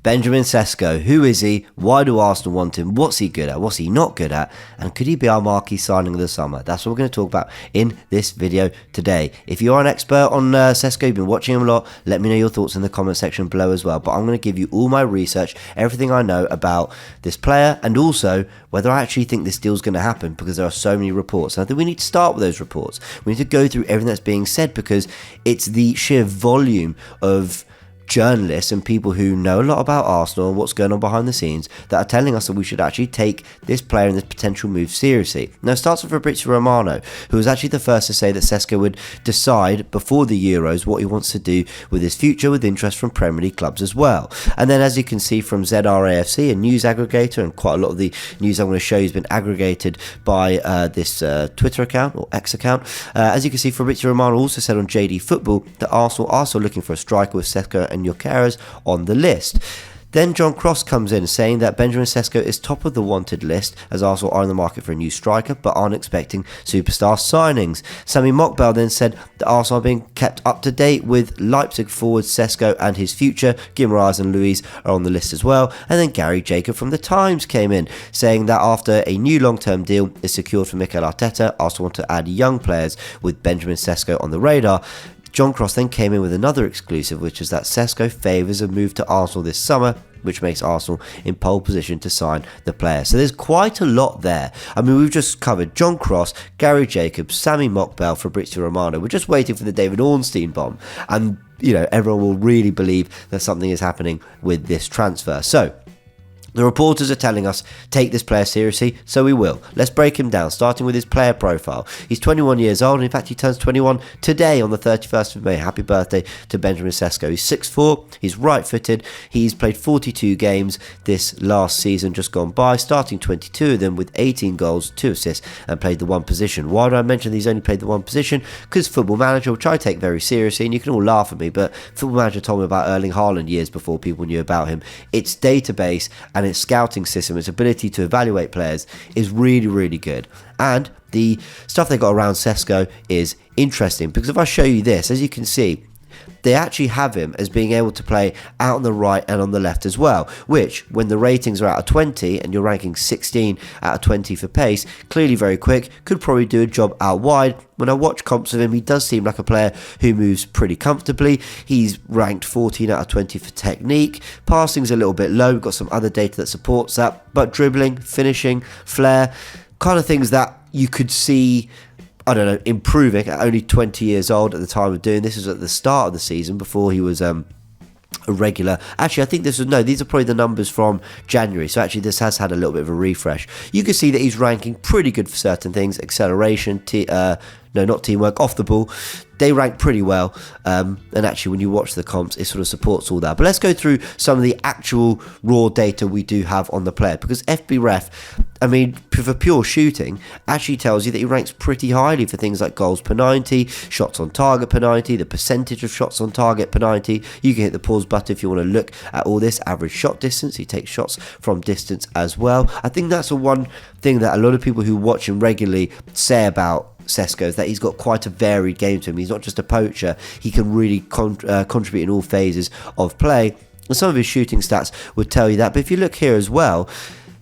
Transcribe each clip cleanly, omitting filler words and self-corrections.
Benjamin Sesko, who is he? Why do Arsenal want him? What's he good at? What's he not good at? And could he be our marquee signing of the summer? That's what we're going to talk about in this video today. If you're an expert on Sesko, you've been watching him a lot, let me know your thoughts in the comment section below as well. But I'm going to give you all my research, everything I know about this player, and also whether I actually think this deal's going to happen, because there are so many reports. And I think we need to start with those reports. We need to go through everything that's being said, because it's the sheer volume of journalists and people who know a lot about Arsenal and what's going on behind the scenes that are telling us that we should actually take this player and this potential move seriously. Now, it starts with Fabrizio Romano, who was actually the first to say that Sesko would decide before the Euros what he wants to do with his future, with interest from Premier League clubs as well. And then, as you can see from ZRAFC, a news aggregator, and quite a lot of the news I'm going to show you has been aggregated by this Twitter account or X account. As you can see, Fabrizio Romano also said on JD Football that Arsenal are still looking for a striker with Sesko and Jokeres on the list. Then John Cross comes in saying that Benjamin Sesko is top of the wanted list, as Arsenal are in the market for a new striker but aren't expecting superstar signings. Sami Mokbel then said that Arsenal are being kept up to date with Leipzig forward Sesko and his future. Guimaraes and Luiz are on the list as well. And then Gary Jacob from The Times came in saying that after a new long-term deal is secured for Mikel Arteta, Arsenal want to add young players with Benjamin Sesko on the radar. John Cross then came in with another exclusive, which is that Sesko favours a move to Arsenal this summer, which makes Arsenal in pole position to sign the player. So there's quite a lot there. I mean, we've just covered John Cross, Gary Jacobs, Sami Mokbel, Fabrizio Romano. We're just waiting for the David Ornstein bomb. And, you know, everyone will really believe that something is happening with this transfer. So the reporters are telling us, take this player seriously, so we will. Let's break him down, starting with his player profile. He's 21 years old, and in fact he turns 21 today on the 31st of May. Happy birthday to Benjamin Sesko. He's 6'4", he's right-footed, he's played 42 games this last season just gone by, starting 22 of them with 18 goals, 2 assists, and played the one position. Why do I mention he's only played the one position? Because Football Manager, which I take very seriously, and you can all laugh at me, but Football Manager told me about Erling Haaland years before people knew about him. Its database and its scouting system, its ability to evaluate players is really, really good. And the stuff they got around Sesko is interesting, because if I show you this, as you can see, they actually have him as being able to play out on the right and on the left as well, which, when the ratings are out of 20 and you're ranking 16 out of 20 for pace, clearly very quick, could probably do a job out wide. When I watch comps of him, he does seem like a player who moves pretty comfortably. He's ranked 14 out of 20 for technique. Passing's a little bit low. We've got some other data that supports that, but dribbling, finishing, flair, kind of things that you could see, I don't know, improving at only 20 years old at the time of doing this. Was at the start of the season before he was a regular. Actually, I think this was, no, these are probably the numbers from January, so actually this has had a little bit of a refresh. You can see that he's ranking pretty good for certain things. Acceleration, not teamwork, off the ball, they rank pretty well, and actually when you watch the comps it sort of supports all that. But let's go through some of the actual raw data we do have on the player, because FBref, I mean, for pure shooting, actually tells you that he ranks pretty highly for things like goals per 90, shots on target per 90, the percentage of shots on target per 90. You can hit the pause button if you want to look at all this. Average shot distance, he takes shots from distance as well. I think that's the one thing that a lot of people who watch him regularly say about Sesko, is that he's got quite a varied game to him. He's not just a poacher, he can really contribute in all phases of play, and some of his shooting stats would tell you that. But if you look here as well,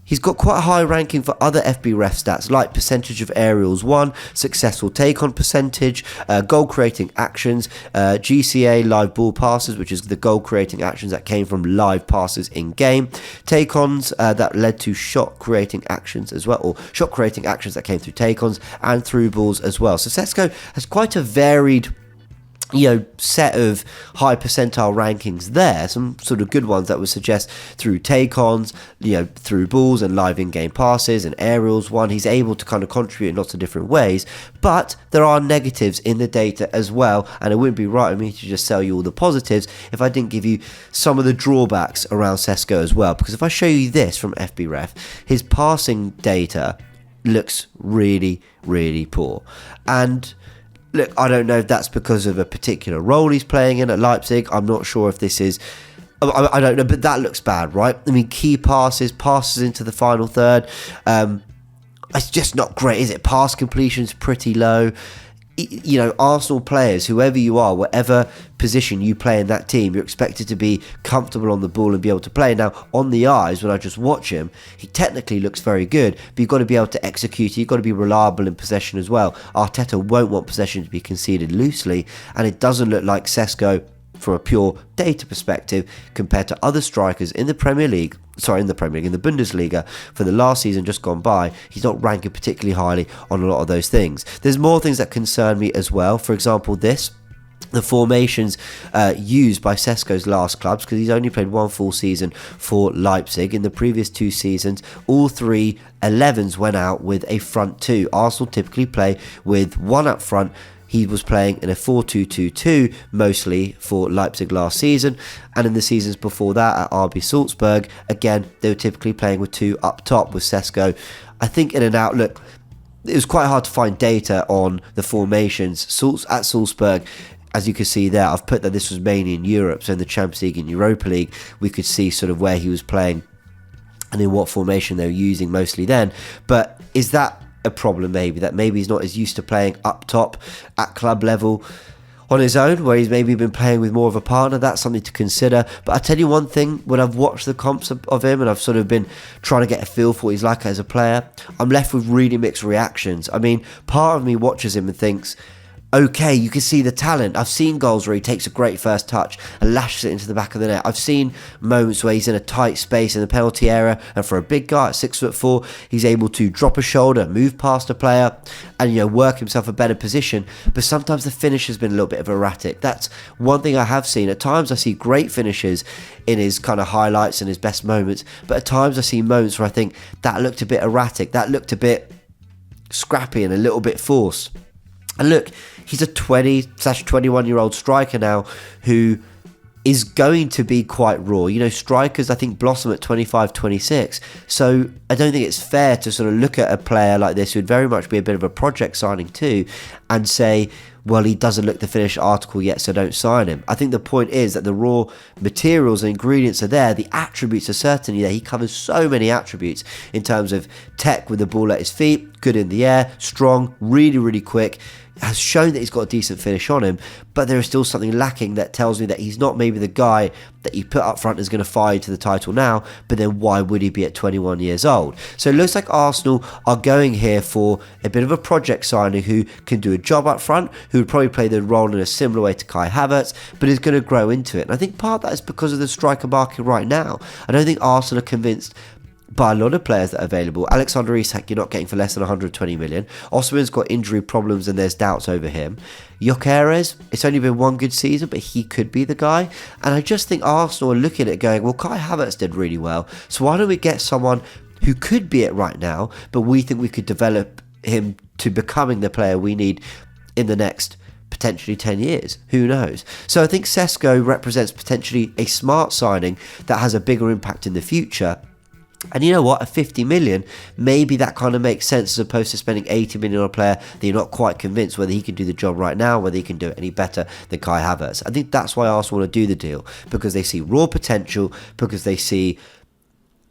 he's got quite a high ranking for other FBref stats, like percentage of aerials won, successful take-on percentage, goal-creating actions, GCA live ball passes, which is the goal-creating actions that came from live passes in-game, take-ons that led to shot-creating actions as well, or shot-creating actions that came through take-ons and through balls as well. So Sesko has quite a varied set of high percentile rankings there, some sort of good ones that would suggest through take-ons, through balls and live in-game passes and aerials one, he's able to kind of contribute in lots of different ways. But there are negatives in the data as well, and it wouldn't be right of me to just sell you all the positives if I didn't give you some of the drawbacks around Sesko as well. Because if I show you this from FBref, his passing data looks really, really poor. And look, I don't know if that's because of a particular role he's playing in at Leipzig. I'm not sure if this is, I don't know, but that looks bad, right? I mean, key passes into the final third, it's just not great, is it? Pass completion's pretty low. you know, Arsenal players, whoever you are, whatever position you play in that team, you're expected to be comfortable on the ball and be able to play. Now, on the eyes, when I just watch him, he technically looks very good, but you've got to be able to execute. You've got to be reliable in possession as well. Arteta won't want possession to be conceded loosely, and it doesn't look like Sesko, from a pure data perspective, compared to other strikers in the in the Bundesliga for the last season just gone by, he's not ranking particularly highly on a lot of those things. There's more things that concern me as well. For example, the formations used by Sesko's last clubs, because he's only played one full season for Leipzig. In the previous 2 seasons, all 3 11s went out with a front 2. Arsenal typically play with 1 up front. He was playing in a 4-2-2-2 mostly for Leipzig last season, and in the seasons before that at RB Salzburg, again, they were typically playing with 2 up top with Sesko. I think in an outlook, it was quite hard to find data on the formations at Salzburg. As you can see there, I've put that this was mainly in Europe, so in the Champions League and Europa League, we could see sort of where he was playing and in what formation they were using mostly then. But is that a problem? Maybe he's not as used to playing up top at club level on his own, where he's maybe been playing with more of a partner. That's something to consider. But I tell you one thing, when I've watched the comps of him and I've sort of been trying to get a feel for what he's like as a player, I'm left with really mixed reactions. I mean, part of me watches him and thinks, okay, you can see the talent. I've seen goals where he takes a great first touch and lashes it into the back of the net. I've seen moments where he's in a tight space in the penalty area, and for a big guy at 6'4", he's able to drop a shoulder, move past a player, and, you know, work himself a better position. But sometimes the finish has been a little bit of erratic. That's one thing I have seen. At times I see great finishes in his kind of highlights and his best moments, but at times I see moments where I think that looked a bit erratic, that looked a bit scrappy and a little bit forced. And look, he's a 20/21-year-old striker now who is going to be quite raw. You know, strikers, I think, blossom at 25, 26. So I don't think it's fair to sort of look at a player like this who'd very much be a bit of a project signing too and say, well, he doesn't look the finished article yet, so don't sign him. I think the point is that the raw materials and ingredients are there. The attributes are certainly there. He covers so many attributes in terms of tech with the ball at his feet, good in the air, strong, really, really quick, has shown that he's got a decent finish on him, but there is still something lacking that tells me that he's not maybe the guy that you put up front is going to fire you to the title now, but then why would he be at 21 years old? So it looks like Arsenal are going here for a bit of a project signing who can do a job up front, who would probably play the role in a similar way to Kai Havertz, but is going to grow into it. And I think part of that is because of the striker market right now. I don't think Arsenal are convinced by a lot of players that are available. Alexander Isak you're not getting for less than 120 million. Osman's got injury problems and there's doubts over him. Gyökeres, it's only been one good season, but he could be the guy. And I just think Arsenal are looking at it going, well, Kai Havertz did really well, so why don't we get someone who could be it right now, but we think we could develop him to becoming the player we need in the next potentially 10 years. Who knows? So I think Sesko represents potentially a smart signing that has a bigger impact in the future. And you know what, at 50 million, maybe that kind of makes sense as opposed to spending 80 million on a player that you're not quite convinced whether he can do the job right now, whether he can do it any better than Kai Havertz. I think that's why Arsenal want to do the deal, because they see raw potential, because they see,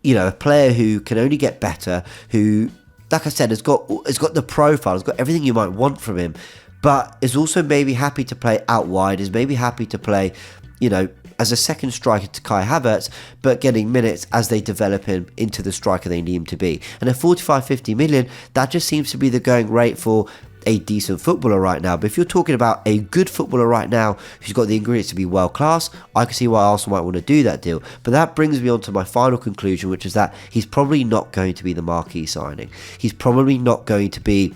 you know, a player who can only get better, who, like I said, has got the profile, has got everything you might want from him, but is also maybe happy to play out wide, is maybe happy to play, you know, as a second striker to Kai Havertz, but getting minutes as they develop him into the striker they need him to be. And at 45-50 million, that just seems to be the going rate for a decent footballer right now. But if you're talking about a good footballer right now who's got the ingredients to be world class, I can see why Arsenal might want to do that deal. But that brings me on to my final conclusion, which is that he's probably not going to be the marquee signing. He's probably not going to be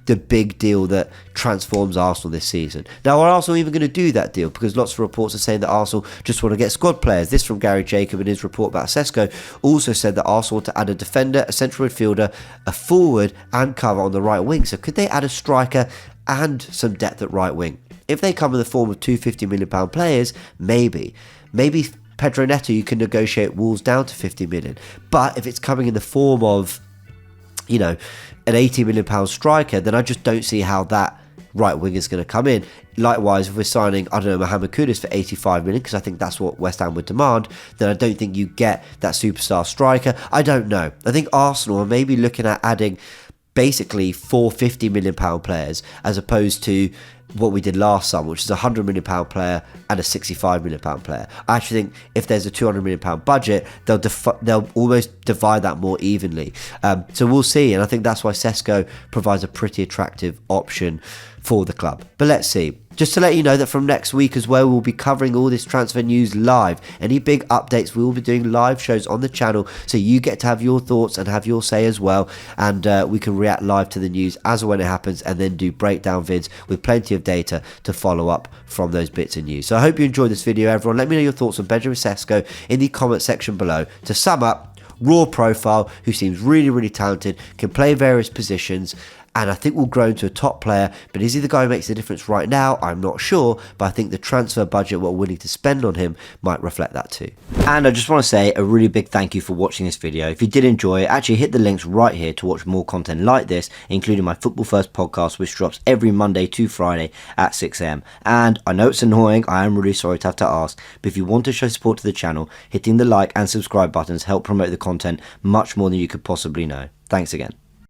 the big deal that transforms Arsenal this season. Now, are Arsenal even going to do that deal? Because lots of reports are saying that Arsenal just want to get squad players. This from Gary Jacob in his report about Sesko also said that Arsenal want to add a defender, a central midfielder, a forward and cover on the right wing. So could they add a striker and some depth at right wing? If they come in the form of two £50 million players, maybe Pedro Neto, you can negotiate Wolves down to 50 million. But if it's coming in the form of, you know, an £80 million striker, then I just don't see how that right wing is going to come in. Likewise, if we're signing, I don't know, Mohamed Kudus for 85 million, because I think that's what West Ham would demand, then I don't think you get that superstar striker. I don't know. I think Arsenal are maybe looking at adding basically 4 £50 million players, as opposed to what we did last summer, which is a £100 million player and a £65 million player. I actually think if there's a £200 million budget, they'll almost divide that more evenly. So we'll see, and I think that's why Sesko provides a pretty attractive option for the club. But let's see. Just to let you know that from next week as well, we'll be covering all this transfer news live. Any big updates, we will be doing live shows on the channel, so you get to have your thoughts and have your say as well, and we can react live to the news as and when it happens, and then do breakdown vids with plenty of data to follow up from those bits of news. So I hope you enjoyed this video, everyone. Let me know your thoughts on Benjamin Sesko in the comment section below. To sum up, raw profile, who seems really, really talented, can play various positions, and I think will grow into a top player. But is he the guy who makes the difference right now? I'm not sure, but I think the transfer budget we're willing to spend on him might reflect that too. And I just want to say a really big thank you for watching this video. If you did enjoy it, actually hit the links right here to watch more content like this, including my Football First podcast, which drops every Monday to Friday at 6 AM. And I know it's annoying, I am really sorry to have to ask, but if you want to show support to the channel, hitting the like and subscribe buttons help promote the content much more than you could possibly know. Thanks again.